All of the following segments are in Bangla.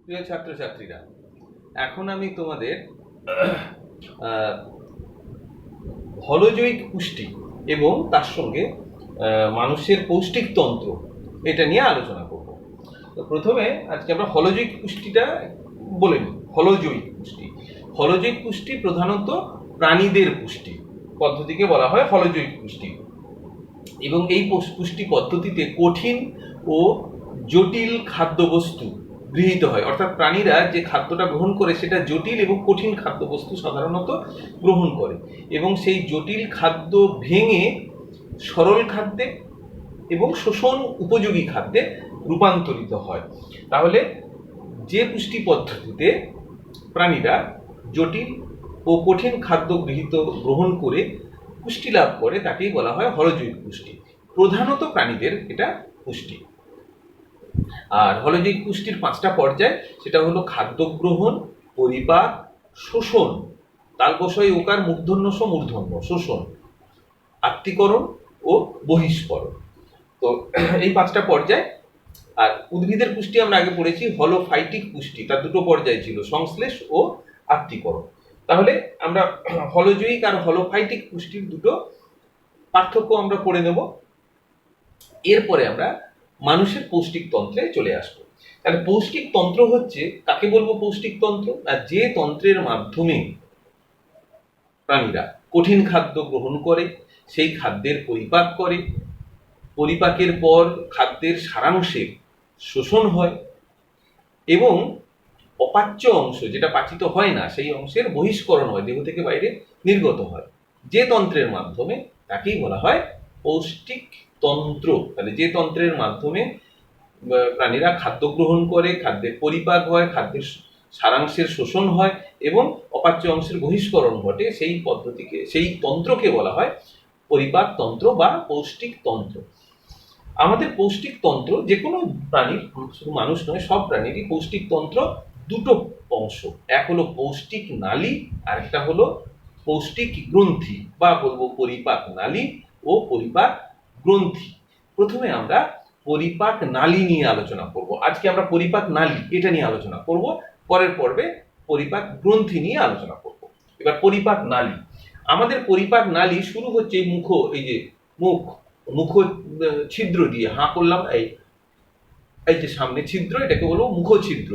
প্রিয় ছাত্রছাত্রীরা, এখন আমি তোমাদের হলজৈক পুষ্টি এবং তার সঙ্গে মানুষের পৌষ্টিক তন্ত্র এটা নিয়ে আলোচনা করব। তো প্রথমে আজকে আমরা হলজৈক পুষ্টিটা বলে নিই। হলজৈক পুষ্টি প্রধানত প্রাণীদের পুষ্টি পদ্ধতিকে বলা হয় হলজৈক পুষ্টি, এবং এই পুষ্টি পদ্ধতিতে কঠিন ও জটিল খাদ্যবস্তু গৃহীত হয়, অর্থাৎ প্রাণীরা যে খাদ্যটা গ্রহণ করে সেটা জটিল এবং কঠিন খাদ্যবস্তু সাধারণত গ্রহণ করে, এবং সেই জটিল খাদ্য ভেঙে সরল খাদ্যে এবং শোষণ উপযোগী খাদ্যে রূপান্তরিত হয়। তাহলে যে পুষ্টি পদ্ধতিতে প্রাণীরা জটিল ও কঠিন খাদ্য গ্রহণ করে পুষ্টি লাভ করে তাকেই বলা হয় হলজৈক পুষ্টি। প্রধানত প্রাণীদের এটা পুষ্টি। আর হলজৈক পুষ্টির 5টা পর্যায়, সেটা হলো খাদ্য গ্রহণ, পরিপাক, শোষণ, তালবশয় ওকার মূর্ধন্য মূর্ধন্য শোষণ, আত্তীকরণ ও বহিষ্করণ। তো এই 5টা পর্যায়। আর উদ্ভিদের পুষ্টি আমরা আগে পড়েছি হলোফাইটিক পুষ্টি, তার 2টো পর্যায় ছিল, সংশ্লেষ ও আত্তীকরণ। তাহলে আমরা হলজৈক আর হলোফাইটিক পুষ্টির 2টো পার্থক্য আমরা পড়ে নেব। এরপরে আমরা মানুষের পৌষ্টিক তন্ত্রে চলে আসবো। তাহলে পৌষ্টিক তন্ত্র হচ্ছে, কাকে বলবো পৌষ্টিক তন্ত্র? না, যে তন্ত্রের মাধ্যমে প্রাণীরা কঠিন খাদ্য গ্রহণ করে, সেই খাদ্যের পরিপাক করে, পরিপাকের পর খাদ্যের সারাংশের শোষণ হয় এবং অপাচ্য অংশ, যেটা পাচিত হয় না, সেই অংশের বহিষ্করণ হয়, দেহ থেকে বাইরে নির্গত হয়। যে তন্ত্রের মাধ্যমে, তাকেই বলা হয় পৌষ্টিক তন্ত্র। তাহলে যে তন্ত্রের মাধ্যমে প্রাণীরা খাদ্য গ্রহণ করে, খাদ্যের পরিপাক হয়, খাদ্যের সারাংশের শোষণ হয় এবং অপাচ্য অংশের বহিষ্করণ ঘটে, সেই তন্ত্রকে বলা হয় পরিপাক তন্ত্র বা পৌষ্টিক তন্ত্র। আমাদের পৌষ্টিক তন্ত্র যে কোনো প্রাণীর, শুধু মানুষ নয়, সব প্রাণীরই পৌষ্টিক তন্ত্র 2টো অংশ। এক হলো পৌষ্টিক নালী, আর একটা হলো পৌষ্টিক গ্রন্থি, বা বলবো পরিপাক নালী ও পরিপাক গ্রন্থি। প্রথমে আমরা পরিপাক নালী নিয়ে আলোচনা করব। আজকে আমরা পরিপাক নালী এটা নিয়ে আলোচনা করব, পরের পর্বে পরিপাক গ্রন্থি নিয়ে আলোচনা করব। এবার পরিপাক নালী। আমাদের পরিপাক নালী শুরু হচ্ছে এই যে মুখ ছিদ্র দিয়ে, হাঁ করলাম, এই যে সামনে ছিদ্র, এটাকে বলবো মুখ ছিদ্র।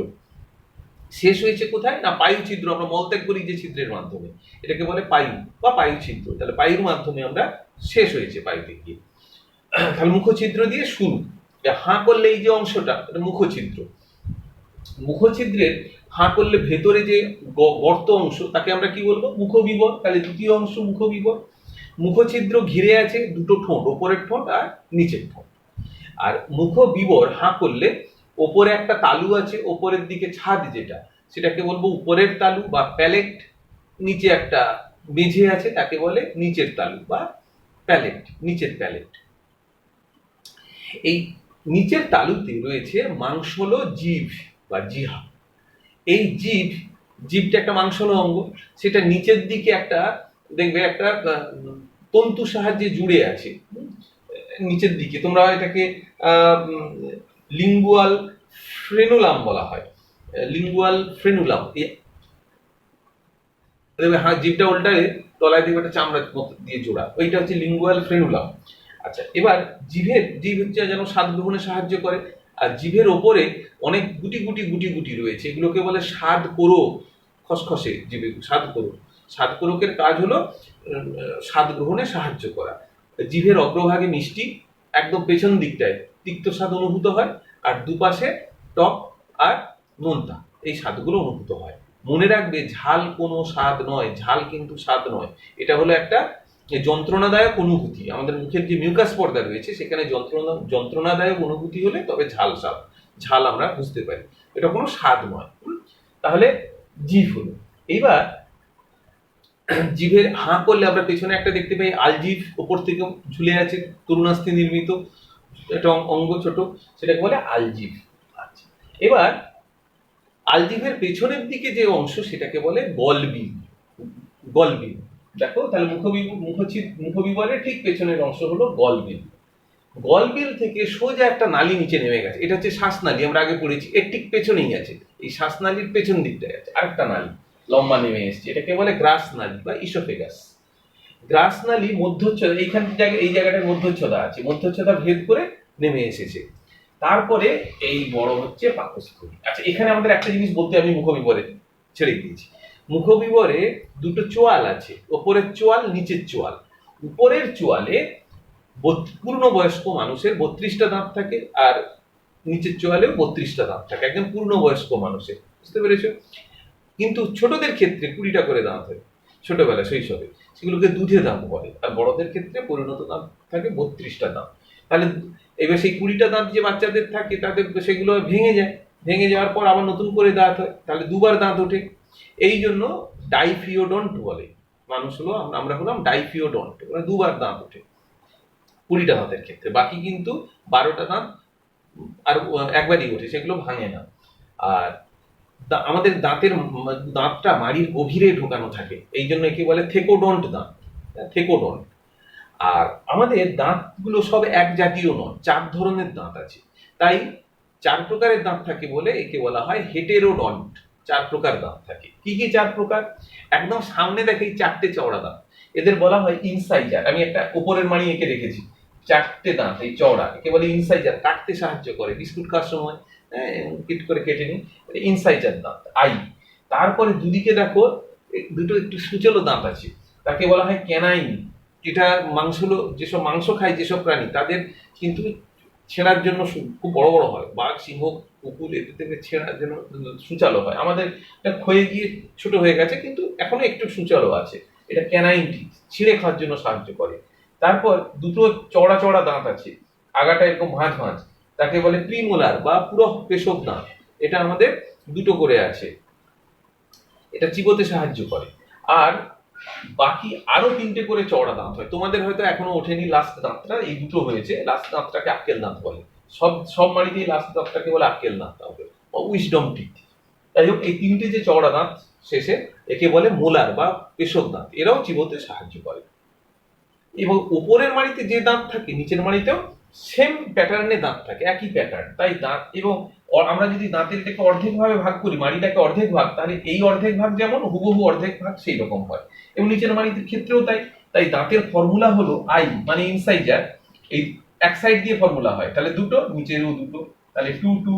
শেষ হয়েছে কোথায়? না, পায়ু ছিদ্র। আমরা মলত্যাগ করি যে ছিদ্রের মাধ্যমে, এটাকে বলে পায়ু বা পায়ু ছিদ্র। তাহলে পায়ুর মাধ্যমে আমরা শেষ হয়েছে পায়ুতে গিয়ে। তাহলে মুখছিদ্র দিয়ে শুরু। হাঁ করলে এই যে অংশটা, এটা মুখছিদ্র। মুখছিদ্রের হাঁ করলে ভেতরে যে গর্ত অংশ, তাকে আমরা কি বলবো? মুখবিবর। তাহলে দ্বিতীয় অংশ মুখবিবর। মুখছিদ্র ঘিরে আছে 2টো ঠোঁট, ওপরের ঠোঁট আর নিচের ঠোঁট। আর মুখবিবর হাঁ করলে ওপরে একটা তালু আছে, ওপরের দিকে ছাদ যেটা, সেটাকে বলবো উপরের তালু বা প্যালেট। নিচে একটা মেঝে আছে, তাকে বলে নিচের তালু বা প্যালেট, নিচের প্যালেট। এই নিচের তালুতে রয়েছে মাংসল জিভ বা জিহা। এই জিভটা একটা মাংসল অঙ্গ, সেটা নিচের দিকে একটা, দেখবে একটা তন্তু সাহায্যে জুড়ে আছে নিচের দিকে। তোমরা এটাকে লিঙ্গুয়াল ফ্রেনুলাম বলা হয়, লিঙ্গুয়াল ফ্রেনুলাম। হ্যাঁ, জিভটা উল্টালে তলায় দিকে একটা চামড়া দিয়ে জোড়া, ওইটা হচ্ছে লিঙ্গুয়াল ফ্রেনুলাম। আচ্ছা, এবার জিভ হচ্ছে যেন স্বাদ গ্রহণে সাহায্য করে, আর জিভের ওপরে অনেক গুটি গুটি গুটি গুটি রয়েছে, এগুলোকে বলে স্বাদ কোরক। খসখসে জিভে স্বাদ কোরক। স্বাদ কোরকের কাজ হলো স্বাদ গ্রহণে সাহায্য করা। জিভের অগ্রভাগে মিষ্টি, একদম পেছন দিকটায় তিক্ত স্বাদ অনুভূত হয়, আর দুপাশে টক আর নোনতা, এই স্বাদগুলো অনুভূত হয়। মনে রাখবে, ঝাল কোনো স্বাদ নয়, ঝাল কিন্তু স্বাদ নয়। এটা হলো একটা যন্ত্রণাদায়ক অনুভূতি। আমাদের মুখের যে মিউকাস পর্দা রয়েছে, সেখানে যন্ত্রণাদায়ক অনুভূতি হলে তবে ঝাল আমরা বুঝতে পারি, এটা কোনো স্বাদ নয়। তাহলে জিভ হলো। এইবার জিভের হাঁ করলে আমরা পেছনে একটা দেখতে পাই আলজিভ, ওপর থেকে ঝুলে আছে, তরুণাস্থি নির্মিত একটা অঙ্গ, ছোট, সেটাকে বলে আলজিভ। আচ্ছা, এবার আলজিভের পেছনের দিকে যে অংশ, সেটাকে বলে গলবিল। দেখো, তাহলে মুখবিবরের ঠিক পেছনের অংশ হলো গলবিল। গলবিল থেকে সোজা একটা নালী নিচে নেমে গেছে, এটা হচ্ছে শ্বাসনালী, আমরা আগে পড়েছি, এর ঠিক পেছনেই আছে, এই শ্বাসনালীর পেছন দিকটায় আছে আরেকটা নালী লম্বা নেমে এসছে, এটাকে বলে গ্রাস নালী বা ইসোফেগাস। গ্রাস নালী মধ্যচ্ছদা, এইখান জায়গায় এই জায়গাটায় মধ্যচ্ছদা আছে, মধ্যচ্ছদা ভেদ করে নেমে এসেছে। তারপরে এই বড় হচ্ছে পাকস্থলী। আচ্ছা, এখানে আমাদের একটা জিনিস বলতে আমি মুখবিবরে ছেড়ে দিয়েছি। মুখবিবরে দুটো চোয়াল আছে, ওপরের চোয়াল নিচের চোয়াল। উপরের চোয়ালে পূর্ণবয়স্ক মানুষের 32টা দাঁত থাকে, আর নিচের চোয়ালেও 32টা দাঁত থাকে, একদম পূর্ণবয়স্ক মানুষের, বুঝতে পেরেছো? কিন্তু ছোটদের ক্ষেত্রে 20টা করে দাঁত হয় ছোটবেলা শৈশবে, সেগুলোকে দুধে দাঁত বলে। আর বড়দের ক্ষেত্রে পরিণত দাঁত থাকে 32টা দাঁত। তাহলে এবার সেই 20টা দাঁত যে বাচ্চাদের থাকে তাদের সেগুলো ভেঙে যায়, ভেঙে যাওয়ার পর আবার নতুন করে দাঁত হয়, তাহলে দুবার দাঁত ওঠে। এই জন্য ডাইফিওডন্ট বলে, মানুষ হলো আমরা হলাম ডাইফিওডন্ট, মানে দুবার দাঁত ওঠে 20টা দাঁতের ক্ষেত্রে। বাকি কিন্তু 12টা দাঁত আর একবারই ওঠে, সেগুলো ভাঙে না। আর আমাদের দাঁতটা মাড়ির গভীরে ঢোকানো থাকে, এই জন্য একে বলে থেকোডন্ট দাঁত, থেকোডন্ট। আর আমাদের দাঁতগুলো সব এক জাতীয় নয়, 4 ধরনের দাঁত আছে, তাই 4 প্রকারের দাঁত থাকে বলে একে বলা হয় হেটেরোডন্ট। 4 প্রকার দাঁত থাকে। কি কি 4 প্রকার? একদম সামনে দেখে 4টে চওড়া দাঁত, এদের বলা হয় ইনসাইজার। আমি একটা উপরের মাড়ি এঁকে রেখেছি, 4টে দাঁত এই চওড়া, একে বলে ইনসাইজার, কাটতে সাহায্য করে, বিস্কুট খাওয়ার সময় কিট করে কেটে নিই, ইনসাইজার দাঁত আই। তারপরে দুদিকে দেখো দুটো একটু সুচলো দাঁত আছে, তাকে বলা হয় ক্যানাইন। এটা যেসব মাংস খায় যেসব প্রাণী, তাদের কিন্তু ছেঁড়ার জন্য খুব বড় বড় হয়, বাঘ, সিংহ, কুকুর, এদের থেকে ছেঁড়ার জন্য সুচালো হয়। আমাদের এটা ক্ষয়ে গিয়ে ছোট হয়ে গেছে, কিন্তু এখনো একটু সুচালো আছে, এটা ক্যানাইনটি ছিঁড়ে খাওয়ার জন্য সাহায্য করে। তারপর দুটো চওড়া চওড়া দাঁত আছে, আগাটা এরকম ভাঁজ ভাঁজ, তাকে বলে প্রিমোলার বা পুরো পেশক দাঁত। এটা আমাদের দুটো করে আছে, এটা চিবোতে সাহায্য করে। আর বাকি আরো 3টে করে চওড়া দাঁত হয়, তোমাদের হয়তো এখনো ওঠেনি লাস্ট দাঁতটা, এই দুটো হয়েছে, লাস্ট দাঁতটাকে আক্কেল দাঁত বলে। সব মাড়িতেই লাস্ট দাঁতটাকে বলে আক্কেল দাঁত হবে, উইজডম টিথ। যাই হোক, এই 3টে যে চওড়া দাঁত শেষে, একে বলে মোলার বা পেশক দাঁত, এরাও চিবোতে সাহায্য করে। এবং উপরের মাড়িতে যে দাঁত থাকে নিচের মাড়িতেও সেম প্যাটার্নে দাঁত থাকে, একই প্যাটার্ন। তাই দাঁত, এবং আমরা যদি দাঁতের এটাকে অর্ধেক ভাবে ভাগ করি, মাড়িটাকে অর্ধেক ভাগ, তাহলে এই অর্ধেক ভাগ যেমন হুবহু অর্ধেক ভাগ সেই রকম হয়, এবং নিচের মাড়ির ক্ষেত্রেও তাই। তাই দাঁতের ফর্মুলা হলো আই মানে ইনসাইজার, এই এক সাইড দিয়ে ফর্মুলা হয়, তাহলে দুটো, নিচেরও দুটো, তাহলে 2 2।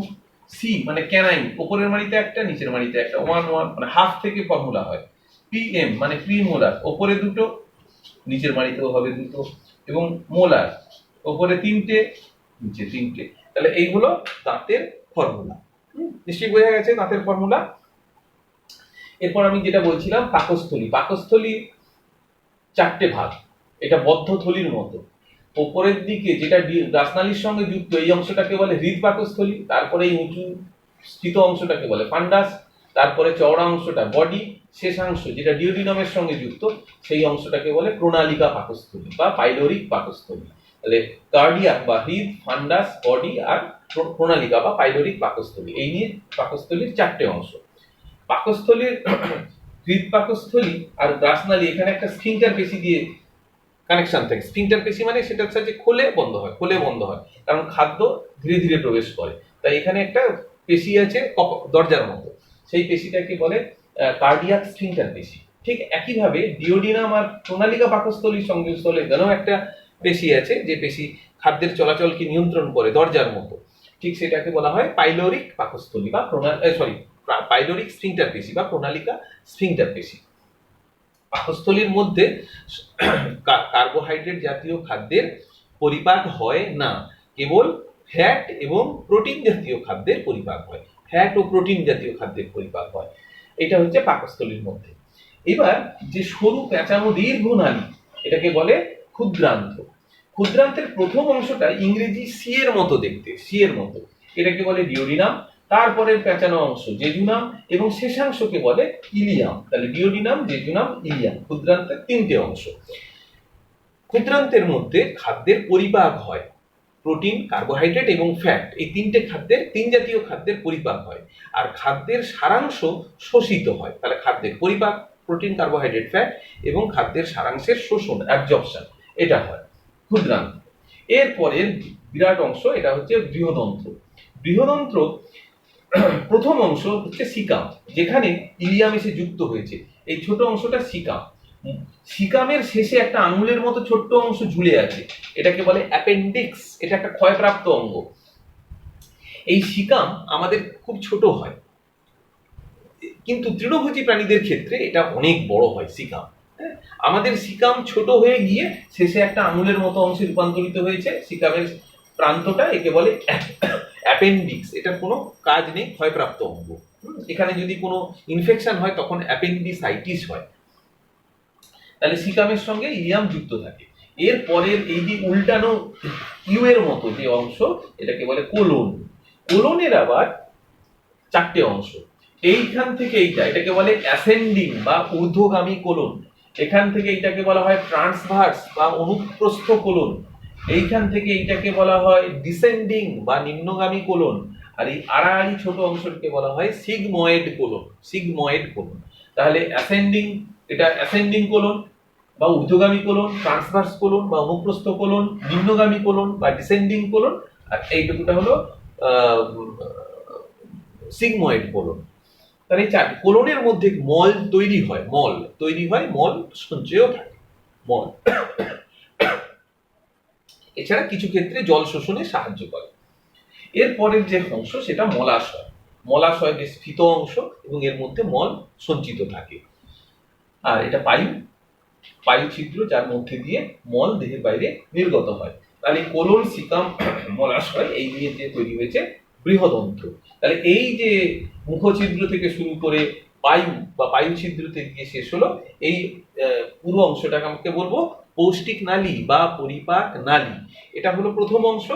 সি মানে ক্যানাইন, উপরের মাড়িতে একটা নিচের মাড়িতে একটা, 1 1 মানে হাফ থেকে ফর্মুলা হয়। পিএম মানে প্রিমোলার, উপরে দুটো নিচের মাড়িতেও হবে দুটো, এবং মোলার উপরে 3টে নিচে 3টে। তাহলে এই হলো দাঁতের ফর্মুলা। নিশ্চয়ই বোঝা গেছে দাঁতের ফর্মুলা। এরপর আমি যেটা বলছিলাম, পাকস্থলী। পাকস্থলী 4টে ভাগ, এটা বদ্ধ থলির মতো। উপরের দিকে যেটা রাসনালীর সঙ্গে যুক্ত, এই অংশটাকে বলে হৃদ পাকস্থলী। তারপরে এই উঁচু স্থিত অংশটাকে বলে ফান্ডাস। তারপরে চওড়া অংশটা বডি, শেষাংশ যেটা ডিওডিনামের সঙ্গে যুক্ত, সেই অংশটাকে বলে প্রণালিকা পাকস্থলী বা পাইলোরিক পাকস্থলী। তাহলে কার্ডিয়াক বা হৃদ, ফান্ডাস, বডি আর প্রণালিকা বা পাইলোরিক পাকস্থলী, এই নিয়ে পাকস্থলীর 4টে অংশ। পাকস্থলীর হৃদ পাকস্থলী আর গ্রাসনালী, এখানে একটা স্ফিংটার পেশি দিয়ে কানেকশন থাকে। স্ফিংটার পেশি মানে সেটা হচ্ছে যে খোলে বন্ধ হয়, খোলে বন্ধ হয়, কারণ খাদ্য ধীরে ধীরে প্রবেশ করে। তাই এখানে একটা পেশি আছে দরজার মতো, সেই পেশিটাকে বলে কার্ডিয়াক স্ফিংটার পেশি। ঠিক একইভাবে ডিওডিনাম আর প্রণালিকা পাকস্থলীর সংযোগস্থলে এখানেও একটা পেশি আছে, যে পেশি খাদ্যের চলাচলকে নিয়ন্ত্রণ করে দরজার মতো, ঠিক সেটাকে বলা হয় পাইলোরিক পাকস্থলী বা পাইলোরিক স্ফিংটার পেশি বা প্রণালিকা স্ফিংটার পেশি। পাকস্থলীর মধ্যে কার্বোহাইড্রেট জাতীয় খাদ্যের পরিপাক হয় না, কেবল ফ্যাট এবং প্রোটিন জাতীয় খাদ্যের পরিপাক হয়, ফ্যাট ও প্রোটিন জাতীয় খাদ্যের পরিপাক হয়। এটা হচ্ছে পাকস্থলীর মধ্যে। এবার যে সরু পেঁচানো দীর্ঘ নালী, এটাকে বলে ক্ষুদ্রান্ত্র। ক্ষুদ্রান্তের প্রথম অংশটা ইংরেজি সি এর মতো দেখতে, সি এর মতো, এটাকে বলে ডিওডিনাম। তারপরে পেঁচানো অংশ জেজুনাম, এবং শেষাংশকে বলে ইলিয়াম। তাহলে ডিওডিনাম, জেজুনাম, ইলিয়াম, ক্ষুদ্রান্তের 3টে অংশ। ক্ষুদ্রান্তের মধ্যে খাদ্যের পরিপাক হয়, প্রোটিন, কার্বোহাইড্রেট এবং ফ্যাট, এই 3টে খাদ্যের, 3 জাতীয় খাদ্যের পরিপাক হয়। আর খাদ্যের সারাংশ শোষিত হয়। তাহলে খাদ্যের পরিপাক, প্রোটিন, কার্বোহাইড্রেট, ফ্যাট, এবং খাদ্যের সারাংশের শোষণ, অ্যাবজর্পশন, এটা হয় ক্ষুদ্রান্ত। এরপরের বিরাট অংশ এটা হচ্ছে বৃহদন্ত্র। বৃহদন্ত্র প্রথম অংশ হচ্ছে সিকাম, যেখানে ইলিয়াম এসে যুক্ত হয়েছে। এই ছোট অংশটা সিকাম। সিকামের শেষে একটা আঙুলের মতো ছোট্ট অংশ ঝুলে আছে, এটাকে বলে অ্যাপেন্ডিক্স। এটা একটা ক্ষয়প্রাপ্ত অঙ্গ। এই সিকাম আমাদের খুব ছোট হয়, কিন্তু তৃণভোজী প্রাণীদের ক্ষেত্রে এটা অনেক বড় হয় সিকাম। আমাদের সিকাম ছোট হয়ে গিয়ে শেষে একটা আঙুলের মতো অংশে রূপান্তরিত হয়েছে। সিকামের প্রান্তটা একে বলে অ্যাপেন্ডিক্স। এটার কোনো কাজ নেই, ক্ষয়প্রাপ্ত অঙ্গ। এখানে যদি কোনো ইনফেকশন হয় তখন অ্যাপেন্ডিসাইটিস হয়। তাহলে সিকামের সঙ্গে ইলিয়াম যুক্ত থাকে। এর পরের এই যে উল্টানো ইউ এর মতো যে অংশ, এটাকে বলে কোলন। কোলনের আবার চারটে অংশ। এইখান থেকে এটাকে বলে অ্যাসেন্ডিং বা ঊর্ধ্বগামী কোলন। এখান থেকে এটাকে বলা হয় ট্রান্সভার্স বা অনুপ্রস্থ কোলন। এইখান থেকে এটাকে বলা হয় ডিসেন্ডিং বা নিম্নগামী কোলন। আর এই আড়াআড়ি ছোট অংশটাকে বলা হয় সিগময়েড কোলন। Sigmoid colon. তাহলে অ্যাসেন্ডিং, এটা অ্যাসেন্ডিং কোলন বা ঊর্ধ্বগামী কোলন, ট্রান্সভার্স কোলন বা অনুপ্রস্থ কোলন, নিম্নগামী কোলন বা ডিসেন্ডিং কোলন, আর এইটুকুটা হলো সিগময়েড কোলন। তাহলে এই চারটি কোলনের মধ্যে মল তৈরি হয়, মল সঞ্চয়ও থাকে, মল। এছাড়া কিছু ক্ষেত্রে জল শোষণে সাহায্য করে। এরপরের যে অংশ সেটা মলাশয়। মলাশয় বেশ ফিত অংশ এবং এর মধ্যে মল সঞ্চিত থাকে। আর এটা পায়ু ছিদ্র, যার মধ্যে দিয়ে মল দেহের বাইরে নির্গত হয়। তাহলে কোলন, সিকাম, মলাশয় এই নিয়ে যে তৈরি হয়েছে বৃহদন্ত্র। তাহলে এই যে মুখছিদ্র থেকে শুরু করে পায়ু ছিদ্রতে গিয়ে শেষ হলো, এই পুরো অংশটাকে আমাকে বলবো পৌষ্টিক নালী বা পরিপাক নালী। এটা হলো প্রথম অংশ।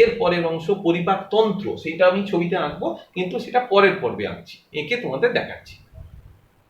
এর পরের অংশ পরিপাক তন্ত্র, সেটা আমি ছবিতে আঁকবো, কিন্তু সেটা পরের পর্বে আঁকছি, এঁকে তোমাদের দেখাচ্ছি।